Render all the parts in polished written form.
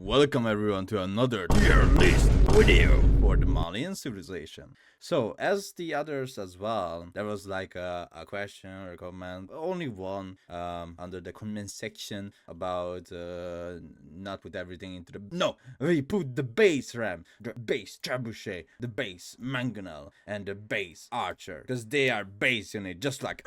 Welcome everyone to another tier list video for the Malian civilization. So as the others as well, there was like a question or a comment, only one under the comment section about not put everything into the... No, we put the base ram, the base trebuchet, the base mangonel, and the base archer, because they are base unit, just like...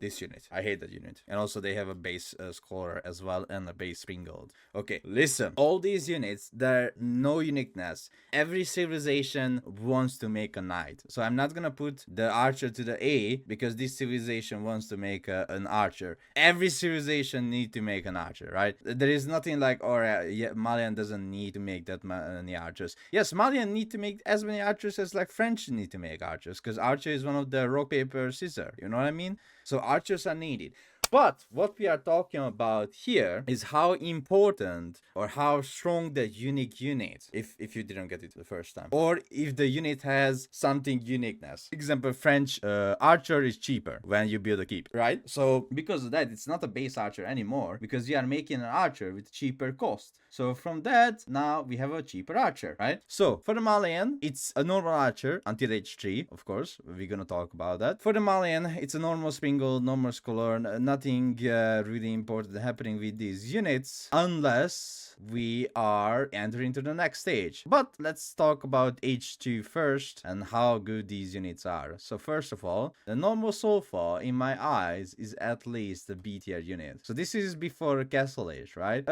This unit. I hate that unit. And also they have a base scorer as well and a base springald. Okay, listen. All these units, they're no uniqueness. Every civilization wants to make a knight. So I'm not gonna put the archer to the A because this civilization wants to make an archer. Every civilization need to make an archer, right? There is nothing like, yeah, Malian doesn't need to make that many archers. Yes, Malian need to make as many archers as like French need to make archers, because archer is one of the rock, paper, scissors. You know what I mean? So archers are needed. But what we are talking about here is how important or how strong the unique unit, if you didn't get it the first time, or if the unit has something uniqueness. Example, French archer is cheaper when you build a keep, right? So because of that, it's not a base archer anymore, because you are making an archer with cheaper cost. So from that, now we have a cheaper archer, right? So for the Malian, it's a normal archer until age 3, of course. We're gonna talk about that. For the Malian, it's a normal springald, normal scholar, nothing really important happening with these units unless we are entering to the next stage. But let's talk about H2 first and how good these units are. So first of all, the normal Sofa in my eyes is at least a B tier unit. So this is before Castle Age, right?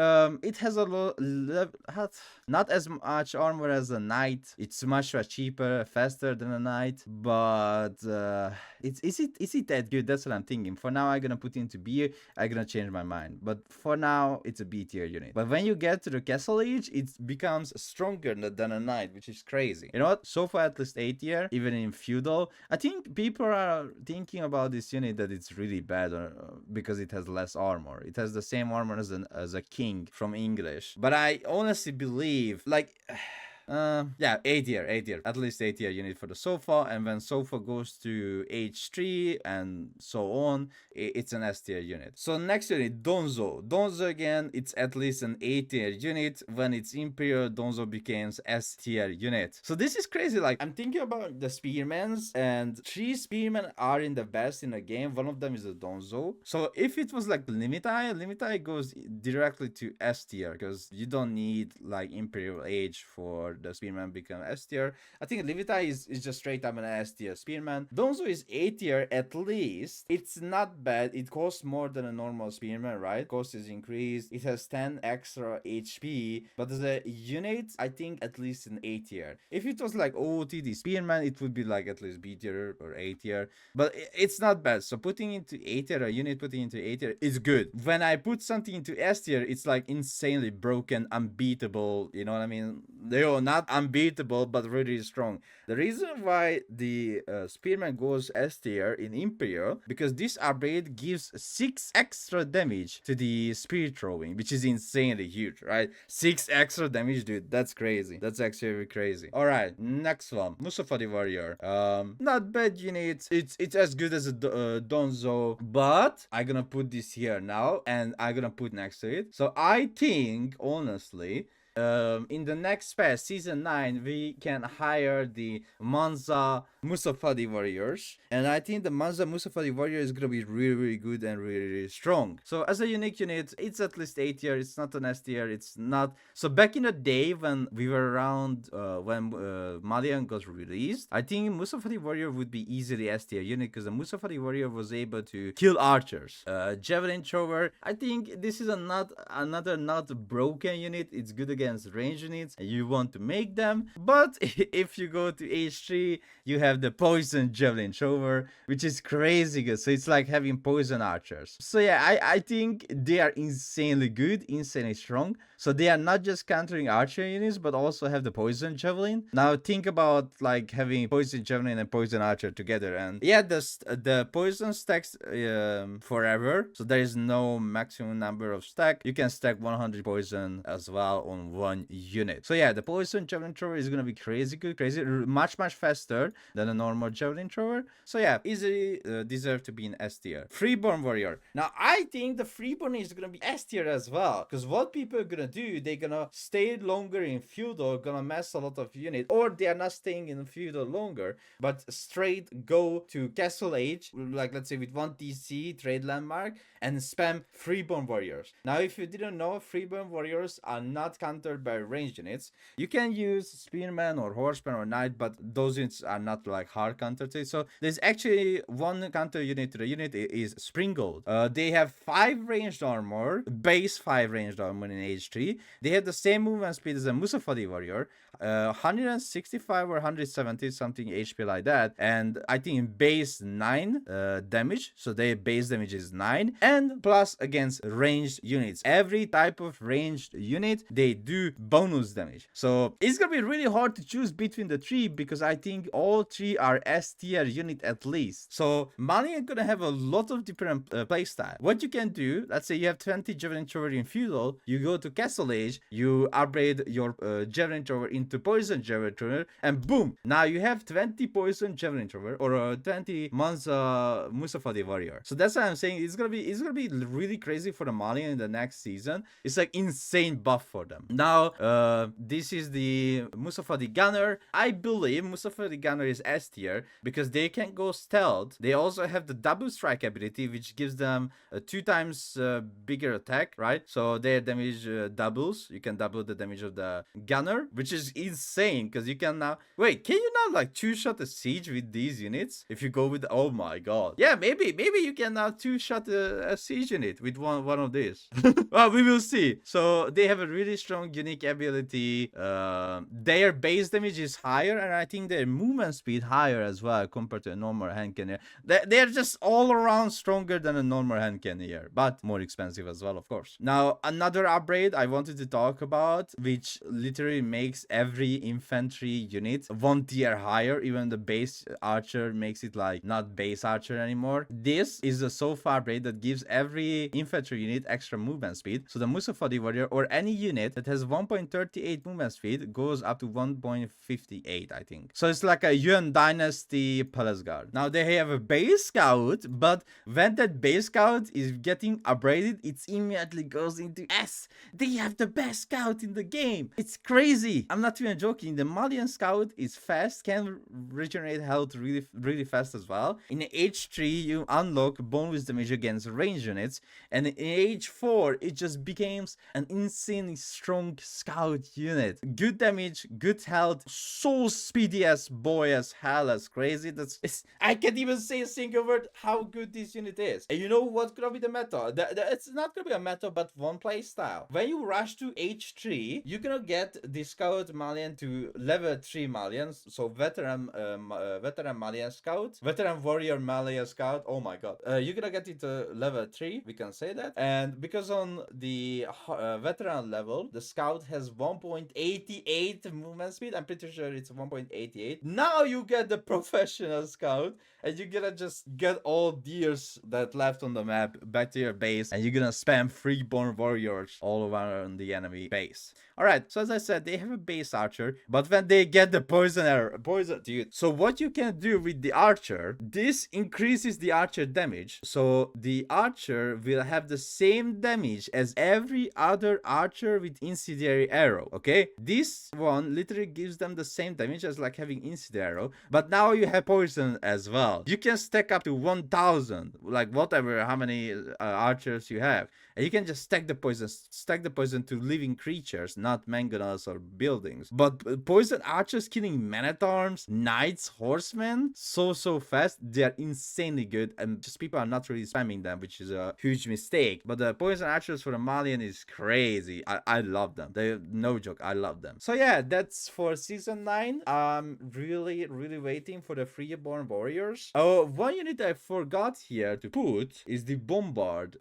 It has a not as much armor as a knight. It's much cheaper, faster than a knight, but is it that good? That's what I'm thinking. For now, I'm gonna put into B. I'm gonna change my mind, but for now it's a B tier unit. But when you get to the Castle Age, it becomes stronger than a knight, which is crazy. You know what? So far at least A tier, even in feudal. I think people are thinking about this unit that it's really bad because it has less armor. It has the same armor as a king from English. But I honestly believe, like... yeah, A tier, at least A tier unit for the Sofa, and when Sofa goes to H3 and so on, it's an S tier unit. So next unit, Donzo. Donzo again, it's at least an A tier unit. When it's Imperial, Donzo becomes S tier unit. So this is crazy. Like, I'm thinking about the Spearmans, and 3 Spearmen are in the best in the game. One of them is a Donzo. So if it was like Limitai goes directly to S tier, because you don't need like Imperial Age for the Spearman become S tier. I think Levitai is just straight up an S tier Spearman. Donzo is A tier at least. It's not bad. It costs more than a normal Spearman, right? Cost is increased. It has 10 extra HP. But as a unit, I think at least an A tier. If it was like OOTD Spearman, it would be like at least B tier or A tier. But it's not bad. So putting into A tier, a unit putting into A tier is good. When I put something into S tier, it's like insanely broken, unbeatable. You know what I mean? They are not unbeatable, but really strong. The reason why the Spearman goes S tier in Imperial, because this upgrade gives 6 extra damage to the spear throwing, which is insanely huge, right? 6 extra damage, dude. That's crazy. That's actually crazy. All right, next one, Musafa Warrior. Not bad unit. It's as good as a Donzo, but I'm gonna put this here now, and I'm gonna put next to it. So I think, honestly, in the next patch, season 9, we can hire the Musa Warriors, and I think the Musa Warrior is gonna be really good and really strong. So as a unique unit, it's at least A tier. It's not an S tier. It's not. So back in the day when we were around, when Malian got released, I think Musafa Warrior would be easily S tier unit, because the Musafa Warrior was able to kill archers. Jain Trover, I think this is another not broken unit. It's good against range units, and you want to make them. But if you go to H3, you have the poison Jain Trover, which is crazy good. So it's like having poison archers. So yeah, I think they are insanely good, insanely strong. So they are not just countering archer units, but also have the poison javelin. Now think about like having poison javelin and poison archer together, and yeah, the poison stacks forever. So there is no maximum number of stack. You can stack 100 poison as well on one unit. So yeah, the Poison Javelin Trover is gonna be crazy good, much faster than a normal Javelin Trover. So yeah, easily deserve to be in S tier. Freeborn Warrior. Now I think the Freeborn is gonna be S tier as well, because what people are gonna do, they're gonna stay longer in feudal, gonna mess a lot of units, or they are not staying in feudal longer, but straight go to Castle Age, like let's say with 1 TC trade landmark, and spam Freeborn Warriors. Now if you didn't know, Freeborn Warriors are not countered by ranged units. You can use Spearman or Horseman or Knight, but those units are not like hard counter to it. So there's actually one counter unit to the unit is Springald. They have 5 ranged armor, base 5 ranged armor in H3. They have the same movement speed as a Musafa Warrior, 165 or 170 something HP like that, and I think in base 9 damage, so their base damage is 9, and plus against ranged units. Every type of ranged unit, they do bonus damage. So it's gonna be really hard to choose between the 3, because I think all 3 are S tier unit at least. So Malian gonna have a lot of different playstyle. What you can do, let's say you have 20 Javelin Trover in feudal, you go to Castle Age, you upgrade your Javelin Trover into Poison Javelin Trover, and boom, now you have 20 Poison Javelin Trover or 20 Musafa Warrior. So that's what I'm saying. It's gonna be really crazy for the Malian in the next season. It's like insane buff for them. Now this is the Musafa Gunner. I believe Musafa Gunner is S tier because they can go stealth. They also have the double strike ability, which gives them 2 times bigger attack, right? So their damage doubles. You can double the damage of the Gunner, which is insane because you can now wait. Can you now like 2-shot a siege with these units? If you go with, oh my god, yeah, maybe you can now 2-shot a siege unit with one of these. Well, we will see. So they have a really strong unique ability. Their base damage is higher, and I think their movement speed higher as well compared to a normal hand cannoneer. They're just all around stronger than a normal hand cannoneer, but more expensive as well, of course. Now another upgrade I wanted to talk about, which literally makes every infantry unit 1 tier higher. Even the base archer makes it like not base archer anymore. This is a sofa upgrade that gives every infantry unit extra movement speed. So the Musafa Warrior or any unit that has 1.38 movement speed goes up to 1.58, I think. So it's like a Yuan Dynasty Palace Guard. Now they have a base scout, but when that base scout is getting upgraded, it immediately goes into S. They have the best scout in the game. It's crazy. I'm not even joking. The Malian scout is fast, can regenerate health really fast as well. In H3, you unlock bonus damage against range units, and in H4, it just becomes an insanely strong scout unit. Good damage, good health, so speedy as boy as hell, as crazy. I can't even say a single word how good this unit is. And you know what's gonna be the meta? It's not gonna be a meta, but one play style. When you rush to H3, you're gonna get the scout Malian to level 3 Malians, so veteran Malian scout, veteran warrior Malian scout. Oh my god, you're gonna get it to level 3, we can say that. And because on the veteran level, the scout has 1.88 movement speed, I'm pretty sure it's 1.88. Now you get the professional scout, and you're gonna just get all deers that left on the map back to your base, and you're gonna spam Freeborn Warriors all around the enemy base. Alright, so as I said, they have a base archer, but when they get the poison dude. So what you can do with the archer, this increases the archer damage. So the archer will have the same damage as every other archer with incendiary arrow, okay? This one literally gives them the same damage as like having incendiary arrow, but now you have poison as well. You can stack up to 1000, like whatever, how many archers you have. And you can just stack the poison to living creatures, not mangonels or buildings. But poison archers killing men-at-arms, knights, horsemen, so fast. They are insanely good, and just people are not really spamming them, which is a huge mistake. But the poison archers for the Malian is crazy. I love them. They, no joke, I love them. So yeah, that's for season 9. I'm really waiting for the Freeborn Warriors. Oh, one unit I forgot here to put is the Bombard.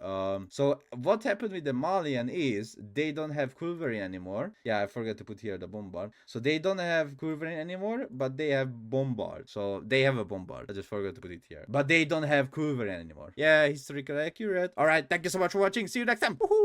So what happened with the Malian is they don't have Culverin anymore. Yeah, I forgot to put here the Bombard. So they don't have Culverin anymore, but they have Bombard. So they have a Bombard. I just forgot to put it here. But they don't have Culverin anymore. Yeah, historically accurate. Alright, thank you so much for watching. See you next time. Woohoo!